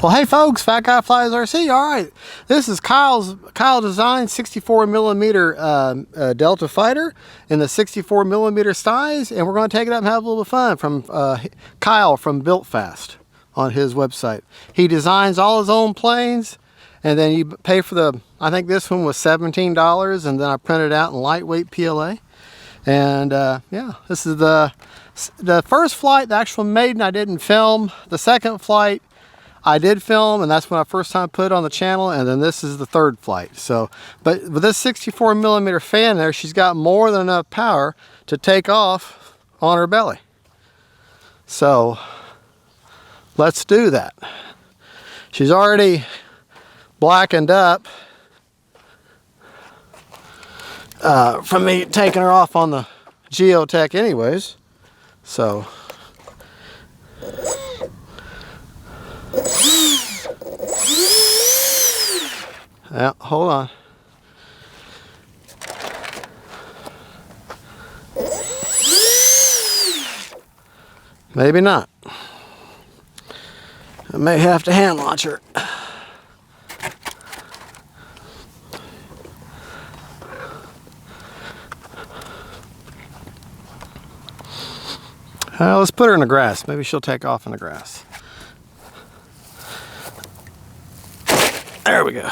Well, hey folks, Fat Guy Flies RC. All right, this is Kyle Design 64 millimeter Delta Fighter in the 64 millimeter size, and we're going to take it up and have a little fun from Kyle from Built Fast on his website. He designs all his own planes, and then you pay for the, I think this one was $17, and then I printed it out in lightweight PLA. And yeah, this is the first flight, the actual maiden, I didn't film. The second flight I did film, and that's when I first time put it on the channel, and then this is the third flight. So, but with this 64 millimeter fan there, she's got more than enough power to take off on her belly. So let's do that. She's already blackened up from me taking her off on the Geotech anyways. So yeah, hold on. Maybe not. I may have to hand launch her. Let's put her in the grass. Maybe she'll take off in the grass. There we go.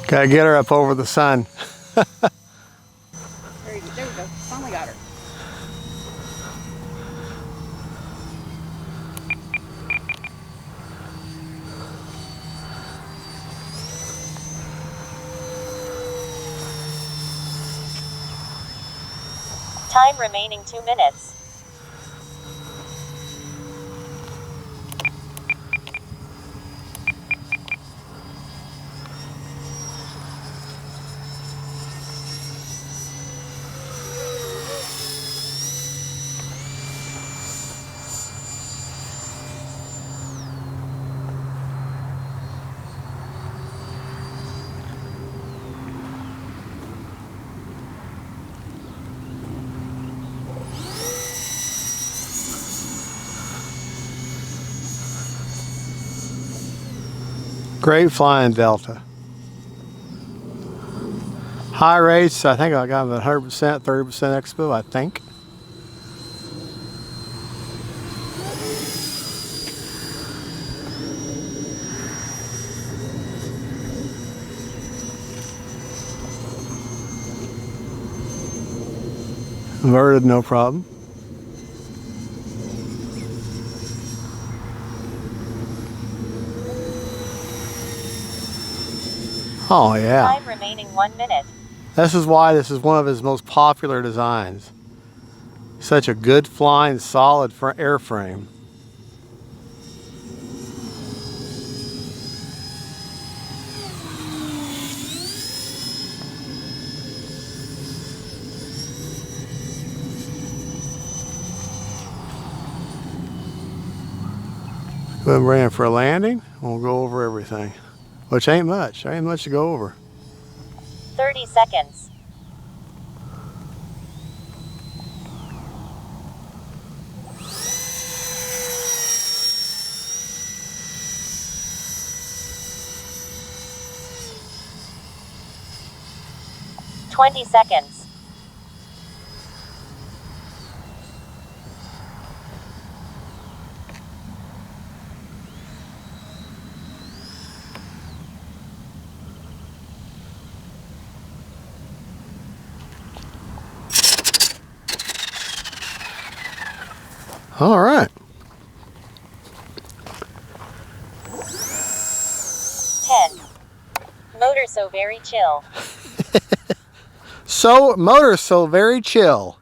Gotta get her up over the sun. There we go. Finally got her. Time remaining 2 minutes. Great flying Delta. High rates, I think I got them at 100%, 30% expo, I think. Inverted, no problem. Oh yeah. Time remaining 1 minute. This is why this is one of his most popular designs. Such a good flying, solid airframe. Go ahead and bring it for a landing. We'll go over everything. Which ain't much. There ain't much to go over. 30 seconds. Twenty seconds. All right. 10. Motor so very chill. Motor so very chill.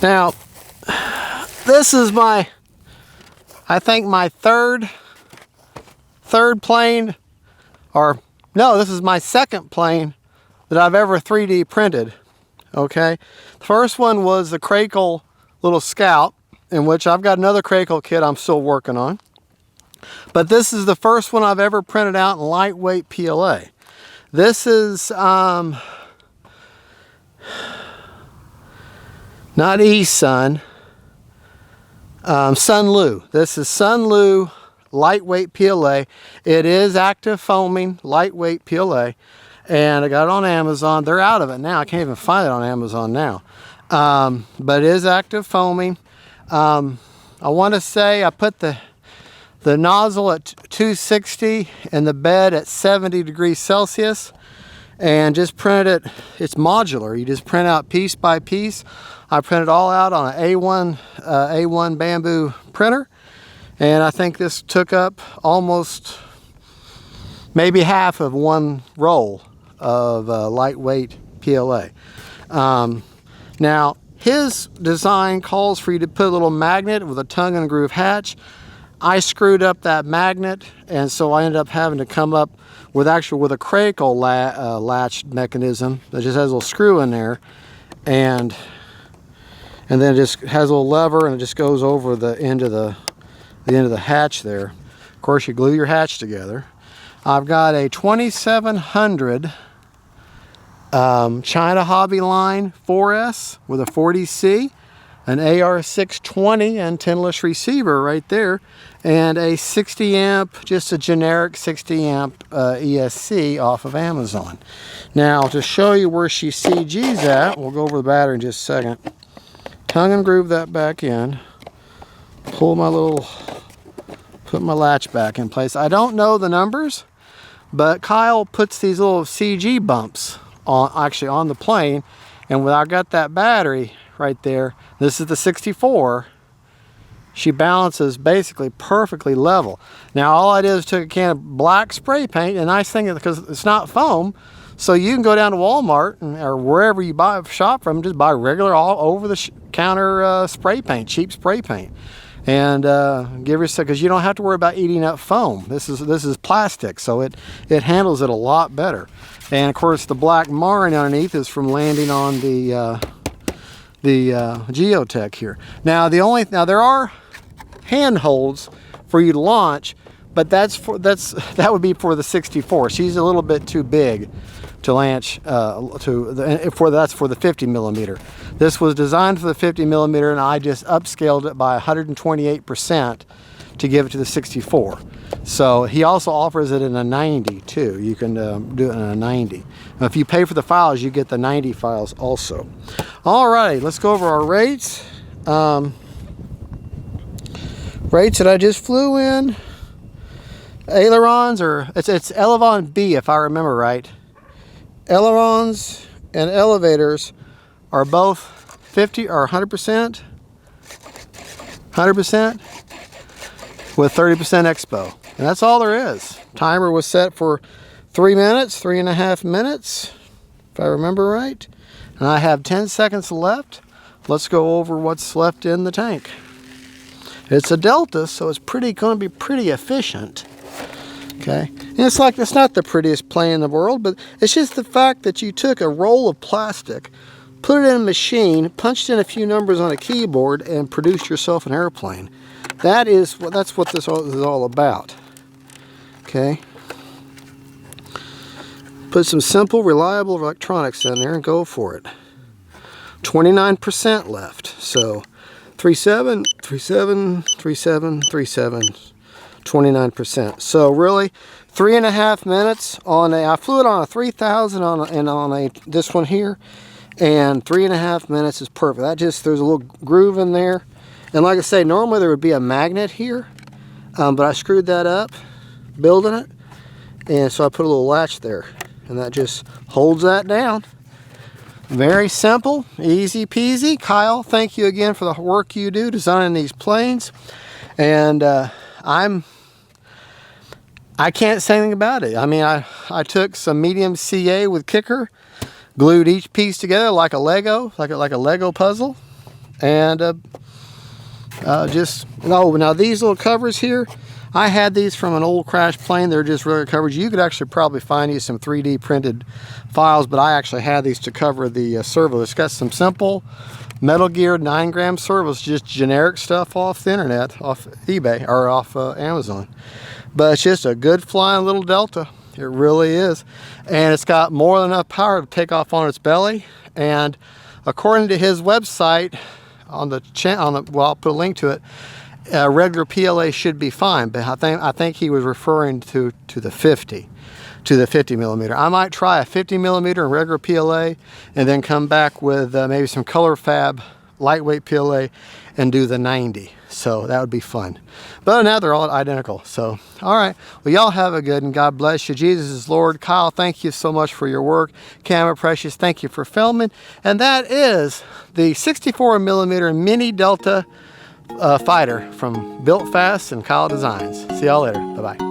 Now, this is my, I think my third plane, or no, this is my second plane that I've ever 3D printed. Okay, the first one was the Crackle little Scout, in which I've got another Crackle kit I'm still working on. But this is the first one I've ever printed out in lightweight PLA. This is not E-Sun, Sunlu. This is Sunlu lightweight PLA. It is active foaming lightweight PLA, and I got it on Amazon. They're out of it now. I can't even find it on Amazon now. But it is active foaming. I want to say I put the nozzle at 260 and the bed at 70 degrees Celsius, and just printed it. It's modular. You just print out piece by piece. I printed all out on an A1 bamboo printer, and I think this took up almost maybe half of one roll of lightweight PLA. Now, his design calls for you to put a little magnet with a tongue and groove hatch. I screwed up that magnet, and so I ended up having to come up with a Crackle latch mechanism that just has a little screw in there, and then it just has a little lever, and it just goes over the end of the hatch there. Of course, you glue your hatch together. I've got a 2700 China Hobby Line 4S with a 40C, an AR620 antenna-less receiver right there, and a 60 amp, just a generic 60 amp ESC off of Amazon. Now, to show you where she CG's at, we'll go over the battery in just a second. Tongue and groove that back in. Put my latch back in place. I don't know the numbers, but Kyle puts these little CG bumps on the plane, and when I got that battery right there, this is the 64, she balances basically perfectly level. Now all I did is took a can of black spray paint, and nice thing is because it's not foam, so you can go down to Walmart or wherever you shop from, just buy regular all over the counter spray paint, cheap spray paint, and give yourself, because you don't have to worry about eating up foam. This is plastic, so it handles it a lot better. And of course, the black marring underneath is from landing on the Geotech here. Now there are handholds for you to launch, but that would be for the 64. She's a little bit too big to launch that's for the 50 millimeter. This was designed for the 50 millimeter, and I just upscaled it by 128% to give it to the 64. So he also offers it in a 90 too. You can do it in a 90. Now, if you pay for the files, you get the 90 files also. All right, let's go over our rates. Rates that I just flew in. Ailerons, or it's Elevon B if I remember right. Ailerons and elevators are both 50 or 100%. 100% with 30% expo. And that's all there is. Timer was set for 3.5 minutes, if I remember right. And I have 10 seconds left. Let's go over what's left in the tank. It's a Delta, so it's going to be pretty efficient. Okay, and it's not the prettiest plane in the world, but it's just the fact that you took a roll of plastic, put it in a machine, punched in a few numbers on a keyboard, and produced yourself an airplane. That's what this is all about. Okay, put some simple, reliable electronics in there and go for it. 29% left, so 37, 37, 37, 37. 29%. So really, 3.5 minutes on I flew it on a 3000 on this one here, and 3.5 minutes is perfect. There's a little groove in there, and like I say, normally there would be a magnet here, but I screwed that up building it, and so I put a little latch there, and that just holds that down. Very simple, easy peasy. Kyle, thank you again for the work you do designing these planes, and I can't say anything about it. I mean, I took some medium CA with kicker, glued each piece together like a Lego, like a Lego puzzle, and now these little covers here, I had these from an old crash plane. They're just regular coverage. You could actually probably find you some 3D printed files, but I actually had these to cover the servo. It's got some simple Metal Gear 9-gram servos, just generic stuff off the internet, off eBay or off Amazon. But it's just a good flying little Delta. It really is. And it's got more than enough power to take off on its belly. And according to his website, on the channel, well, I'll put a link to it. Regular PLA should be fine, but I think he was referring to the 50 millimeter. I might try a 50 millimeter in regular PLA, and then come back with maybe some color fab lightweight PLA and do the 90. So that would be fun. But now they're all identical. So all right, well, y'all have a good and God bless you. Jesus is Lord. Kyle, thank you so much for your work. Camera Precious, thank you for filming. And that is the 64 millimeter mini Delta fighter from Built Fast and Kyle Designs. See y'all later. Bye-bye.